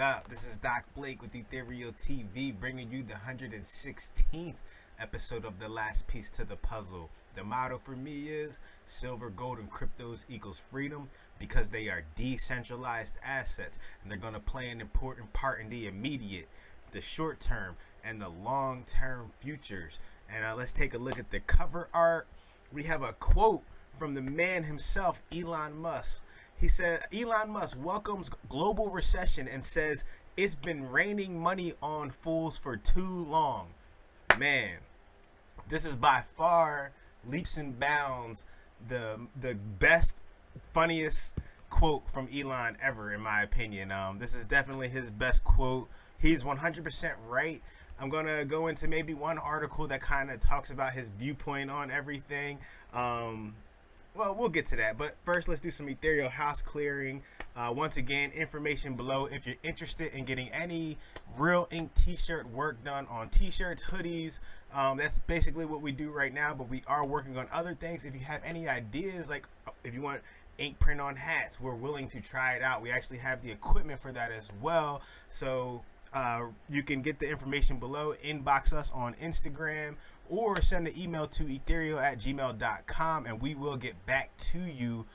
up? This is Doc Blake with Ethereal TV, bringing you the 116th episode of The Last Piece to the Puzzle. The motto for me is silver, gold, and cryptos equals freedom, because they are decentralized assets and they're going to play an important part in the immediate, the short term, and the long term futures. And let's take a look at the cover art. We have a quote from the man himself, Elon Musk. He said, Elon Musk welcomes global recession and says it's been raining money on fools for too long. Man, this is by far, leaps and bounds, the best, funniest quote from Elon ever, in my opinion. This is definitely his best quote. He's 100% right. I'm going to go into maybe one article that kind of talks about his viewpoint on everything. Well, we'll get to that, but first let's do some ethereal house clearing. Once again, information below if you're interested in getting any real ink t-shirt work done on t-shirts, hoodies. That's basically what we do right now, but we are working on other things. If you have any ideas, like if you want ink print on hats, we're willing to try it out. We actually have the equipment for that as well. So you can get the information below, inbox us on Instagram, or send an email to ethereal@gmail.com and we will get back to you.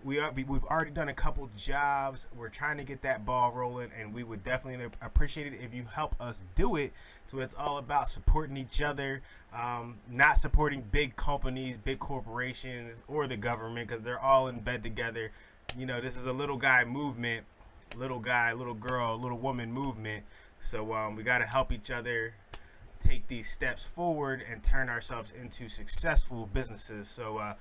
We've already done a couple jobs. We're trying to get that ball rolling, and we would definitely appreciate it if you help us do it. So it's all about supporting each other, not supporting big companies, big corporations, or the government, because they're all in bed together. You know, this is a little guy movement, little guy, little girl, little woman movement. So we got to help each other take these steps forward and turn ourselves into successful businesses. So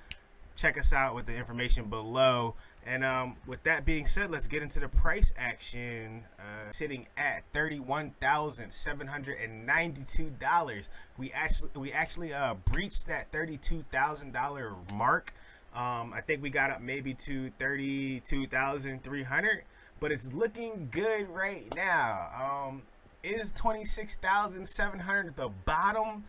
check us out with the information below. And with that being said, let's get into the price action. Sitting at $31,792. We actually breached that $32,000 mark. I think we got up maybe to 32,300, but it's looking good right now. Is 26,700 the bottom?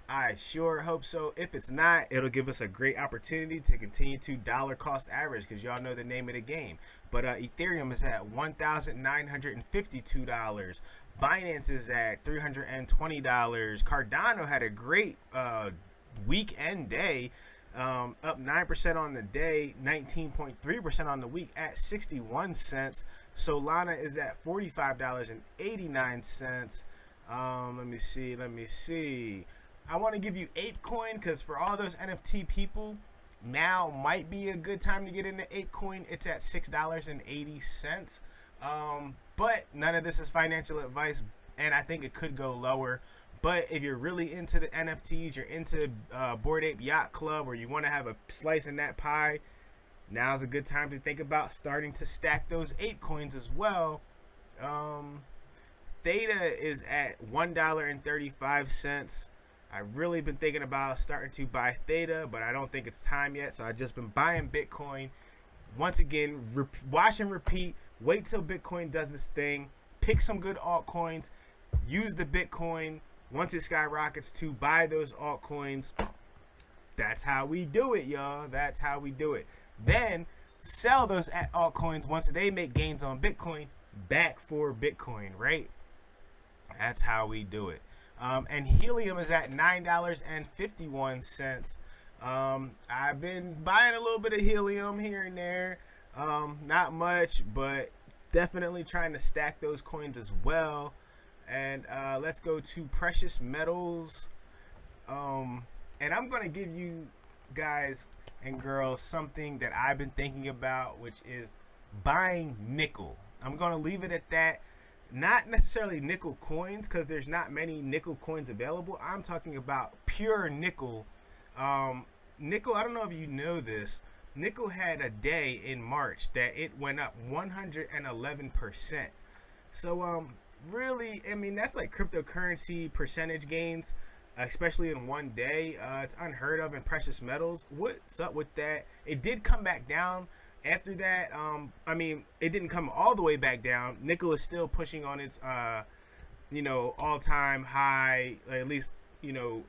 I sure hope so. If it's not, it'll give us a great opportunity to continue to dollar cost average, because y'all know the name of the game. But Ethereum is at $1,952. Binance is at $320. Cardano had a great weekend day. Up 9% on the day, 19.3% on the week at 61 cents. Solana is at $45.89. Let me see. I want to give you ApeCoin, because for all those NFT people, now might be a good time to get into ApeCoin. It's at $6.80. But none of this is financial advice, and I think it could go lower. But if you're really into the NFTs, you're into Bored Ape Yacht Club, or you want to have a slice in that pie, now's a good time to think about starting to stack those ape coins as well. Theta is at $1.35. I've really been thinking about starting to buy Theta, but I don't think it's time yet. So I've just been buying Bitcoin. Once again, watch and repeat. Wait till Bitcoin does this thing. Pick some good altcoins. Use the Bitcoin. Once it skyrockets, to buy those altcoins. That's how we do it, y'all. That's how we do it. Then sell those altcoins once they make gains on Bitcoin back for Bitcoin, right? That's how we do it. And helium is at $9.51. I've been buying a little bit of helium here and there. Not much, but definitely trying to stack those coins as well. And let's go to precious metals. And I'm going to give you guys and girls something that I've been thinking about, which is buying nickel. I'm going to leave it at that. Not necessarily nickel coins, because there's not many nickel coins available. I'm talking about pure nickel. Nickel, I don't know if you know this. Nickel had a day in March that it went up 111%. So, really, I mean, that's like cryptocurrency percentage gains, especially in one day. It's unheard of in precious metals. What's up with that? It did come back down after that. I mean, it didn't come all the way back down. Nickel is still pushing on its all-time high, at least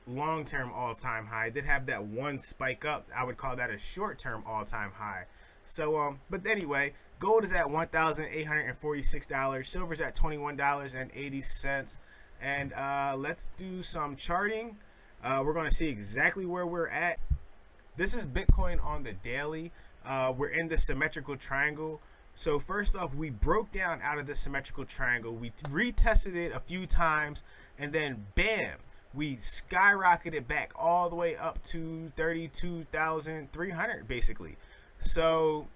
long-term all-time high. It did have that one spike up. I would call that a short-term all-time high. So but anyway, gold is at $1,846. Silver's at $21.80. And let's do some charting. We're going to see exactly where we're at. This is Bitcoin on the daily. We're in the symmetrical triangle. So first off, we broke down out of the symmetrical triangle. We retested it a few times, and then bam, we skyrocketed back all the way up to 32,300 basically. So,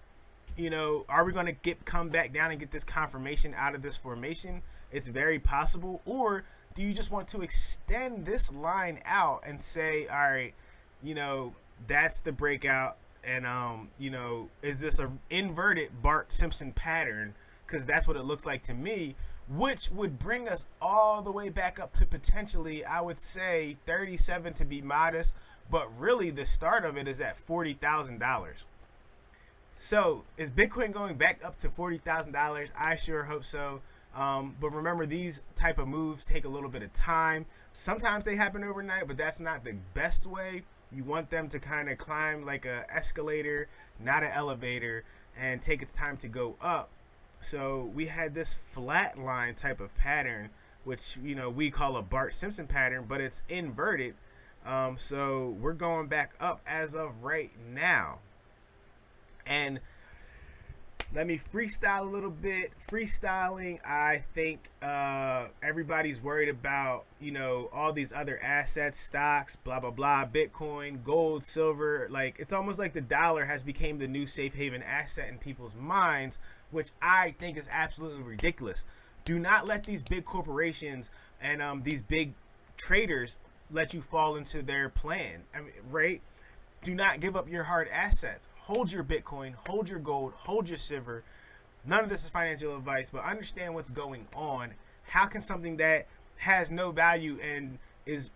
you know, are we going to come back down and get this confirmation out of this formation? It's very possible. Or do you just want to extend this line out and say, all right, you know, that's the breakout? And, you know, is this an inverted Bart Simpson pattern? Because that's what it looks like to me, which would bring us all the way back up to potentially, I would say, 37 to be modest. But really, the start of it is at $40,000. So is Bitcoin going back up to $40,000? I sure hope so. But remember, these type of moves take a little bit of time. Sometimes they happen overnight, but that's not the best way. You want them to kind of climb like an escalator, not an elevator, and take its time to go up. So we had this flat line type of pattern, which, you know, we call a Bart Simpson pattern, but it's inverted. So we're going back up as of right now. And let me freestyle a little bit. Freestyling, I think everybody's worried about, you know, all these other assets, stocks, blah, blah, blah, Bitcoin, gold, silver. Like, it's almost like the dollar has become the new safe haven asset in people's minds, which I think is absolutely ridiculous. Do not let these big corporations and these big traders let you fall into their plan. I mean, right? Do not give up your hard assets. Hold your Bitcoin, hold your gold, hold your silver. None of this is financial advice, but understand what's going on. How can something that has no value and is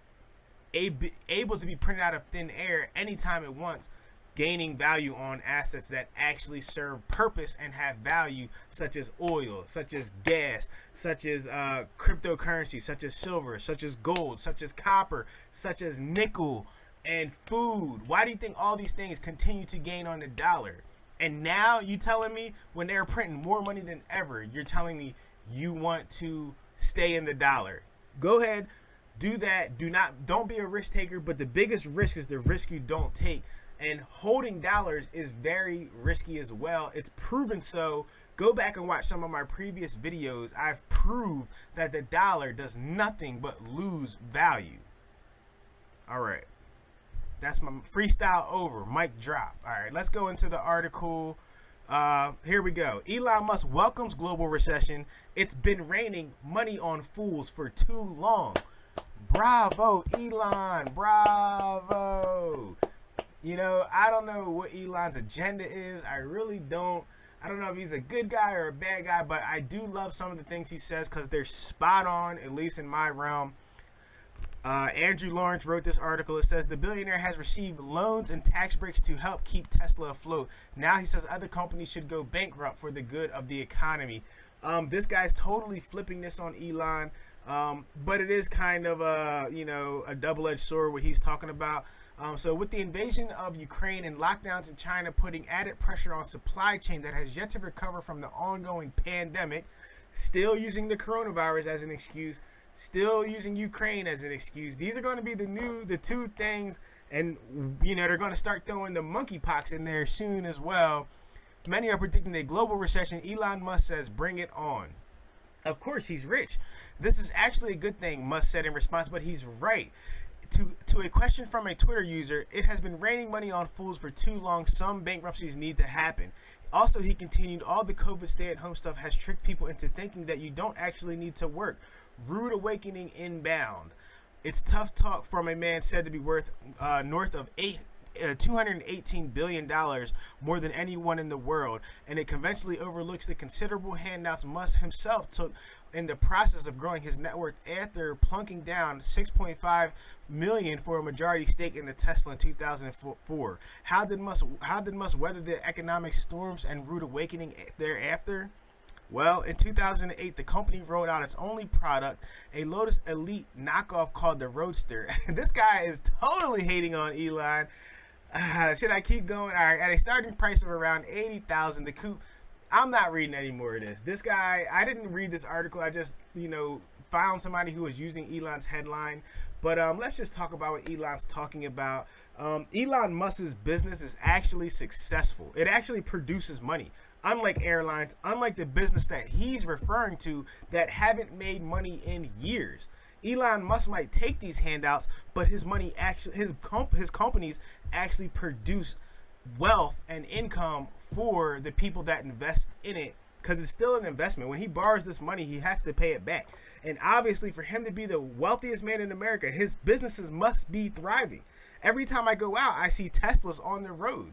able to be printed out of thin air anytime it wants, gaining value on assets that actually serve purpose and have value, such as oil, such as gas, such as cryptocurrency, such as silver, such as gold, such as copper, such as nickel, and food? Why do you think all these things continue to gain on the dollar? And now you telling me, when they're printing more money than ever, you're telling me you want to stay in the dollar? Go ahead, do that. Don't be a risk taker, but the biggest risk is the risk you don't take. And holding dollars is very risky as well. It's proven so. Go back and watch some of my previous videos. I've proved that the dollar does nothing but lose value. All right. That's my freestyle over. Mic drop. All right, let's go into the article. Here we go. Elon Musk welcomes global recession. It's been raining money on fools for too long. Bravo, Elon. Bravo. You know, I don't know what Elon's agenda is. I really don't. I don't know if he's a good guy or a bad guy, but I do love some of the things he says because they're spot on, at least in my realm. Andrew Lawrence wrote this article. It says the billionaire has received loans and tax breaks to help keep Tesla afloat. Now he says other companies should go bankrupt for the good of the economy. This guy's totally flipping this on Elon, but it is kind of a, you know, a double-edged sword what he's talking about. So with the invasion of Ukraine and lockdowns in China putting added pressure on supply chain that has yet to recover from the ongoing pandemic, still using the coronavirus as an excuse, still using Ukraine as an excuse. These are going to be the two things, and you know, they're going to start throwing the monkeypox in there soon as well. Many are predicting a global recession. Elon Musk says, bring it on. Of course, he's rich. This is actually a good thing, Musk said in response, but he's right. To a question from a Twitter user, it has been raining money on fools for too long. Some bankruptcies need to happen. Also, he continued, all the COVID stay-at-home stuff has tricked people into thinking that you don't actually need to work. Rude awakening inbound. It's tough talk from a man said to be worth north of $218 billion, more than anyone in the world, and it conventionally overlooks the considerable handouts Musk himself took in the process of growing his net worth after plunking down $6.5 million for a majority stake in the Tesla in 2004. How did Musk weather the economic storms and rude awakening thereafter? Well, in 2008, the company rolled out its only product, a Lotus Elite knockoff called the Roadster. This guy is totally hating on Elon. Should I keep going? All right, at a starting price of around 80,000, the coupe. I'm not reading any more of this. This guy, I didn't read this article. I just, found somebody who was using Elon's headline. But let's just talk about what Elon's talking about. Elon Musk's business is actually successful. It actually produces money. Unlike airlines, unlike the business that he's referring to that haven't made money in years. Elon Musk might take these handouts, but his money actually, his companies actually produce wealth and income for the people that invest in it, because it's still an investment. When he borrows this money, he has to pay it back. And obviously, for him to be the wealthiest man in America, his businesses must be thriving. Every time I go out, I see Teslas on the road.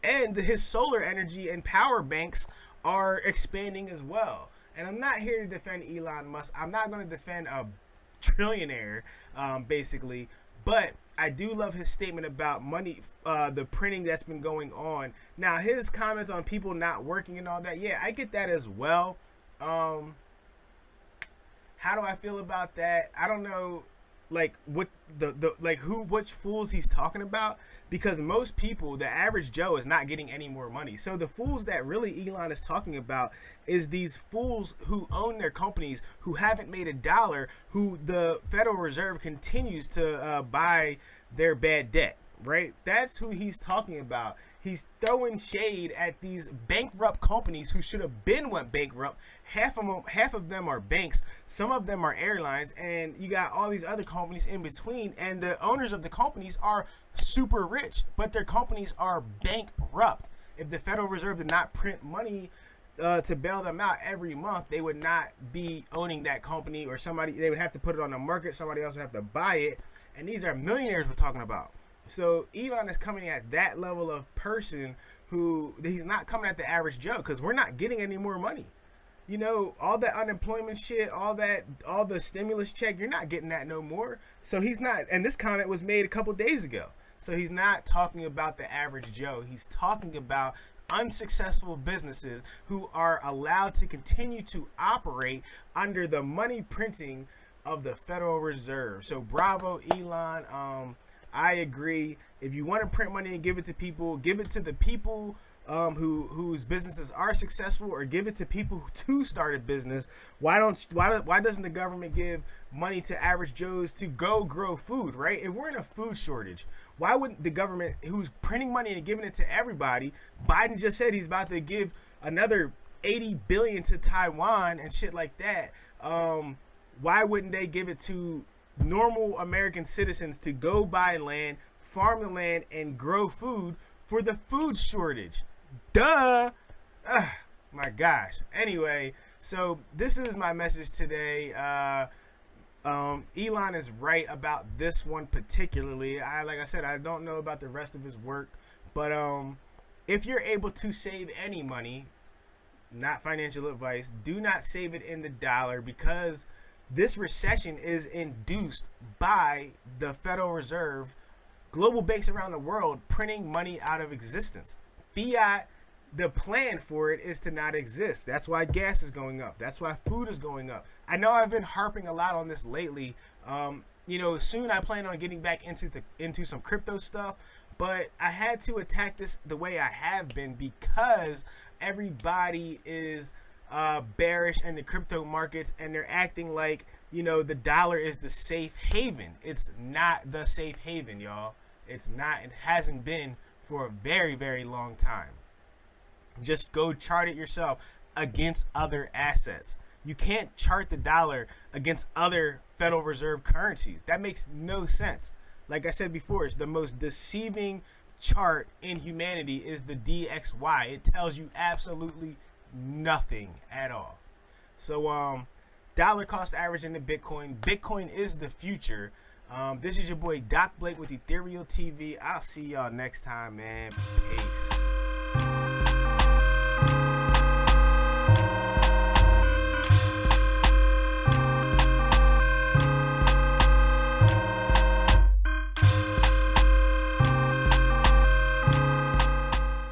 And his solar energy and power banks are expanding as well. And I'm not here to defend Elon Musk. I'm not going to defend a trillionaire, basically. But I do love his statement about money, the printing that's been going on. Now, his comments on people not working and all that, yeah, I get that as well. How do I feel about that? I don't know, like what which fools he's talking about, because most people, the average Joe, is not getting any more money. So the fools that really Elon is talking about is these fools who own their companies, who haven't made a dollar, who the Federal Reserve continues to buy their bad debt. Right? That's who he's talking about. He's throwing shade at these bankrupt companies who should have been went bankrupt. Half of them are banks. Some of them are airlines, and you got all these other companies in between. And the owners of the companies are super rich, but their companies are bankrupt. If the Federal Reserve did not print money to bail them out every month, they would not be owning that company, or somebody. They would have to put it on the market. Somebody else would have to buy it. And these are millionaires we're talking about. So Elon is coming at that level of person who he's not coming at the average Joe, because we're not getting any more money. All that unemployment shit, all the stimulus check, you're not getting that no more. So he's not, and this comment was made a couple days ago. So he's not talking about the average Joe. He's talking about unsuccessful businesses who are allowed to continue to operate under the money printing of the Federal Reserve. So bravo, Elon. I agree. If you want to print money and give it to people, give it to the people whose businesses are successful, or give it to people to start a business. Why doesn't the government give money to average Joes to go grow food, right? If we're in a food shortage, why wouldn't the government, who's printing money and giving it to everybody? Biden just said he's about to give another 80 billion to Taiwan and shit like that. Why wouldn't they give it to normal American citizens to go buy land, farm the land, and grow food for the food shortage? Duh. My gosh. Anyway, so this is my message today. Elon is right about this one particularly. Like I said, I don't know about the rest of his work, but if you're able to save any money, not financial advice, do not save it in the dollar, because this recession is induced by the Federal Reserve, global banks around the world printing money out of existence. Fiat, the plan for it is to not exist. That's why gas is going up. That's why food is going up. I know I've been harping a lot on this lately. Soon I plan on getting back into some crypto stuff, but I had to attack this the way I have been, because everybody is bearish in the crypto markets, and they're acting like the dollar is the safe haven. It's not the safe haven, y'all. It's not. It hasn't been for a very, very long time. Just go chart it yourself against other assets. You can't chart the dollar against other Federal Reserve currencies. That makes no sense. Like I said before, it's the most deceiving chart in humanity is the DXY. It tells you absolutely nothing at all. So dollar cost average into Bitcoin. Bitcoin is the future. This is your boy Doc Blake with Ethereal TV. I'll see y'all next time, man. Peace.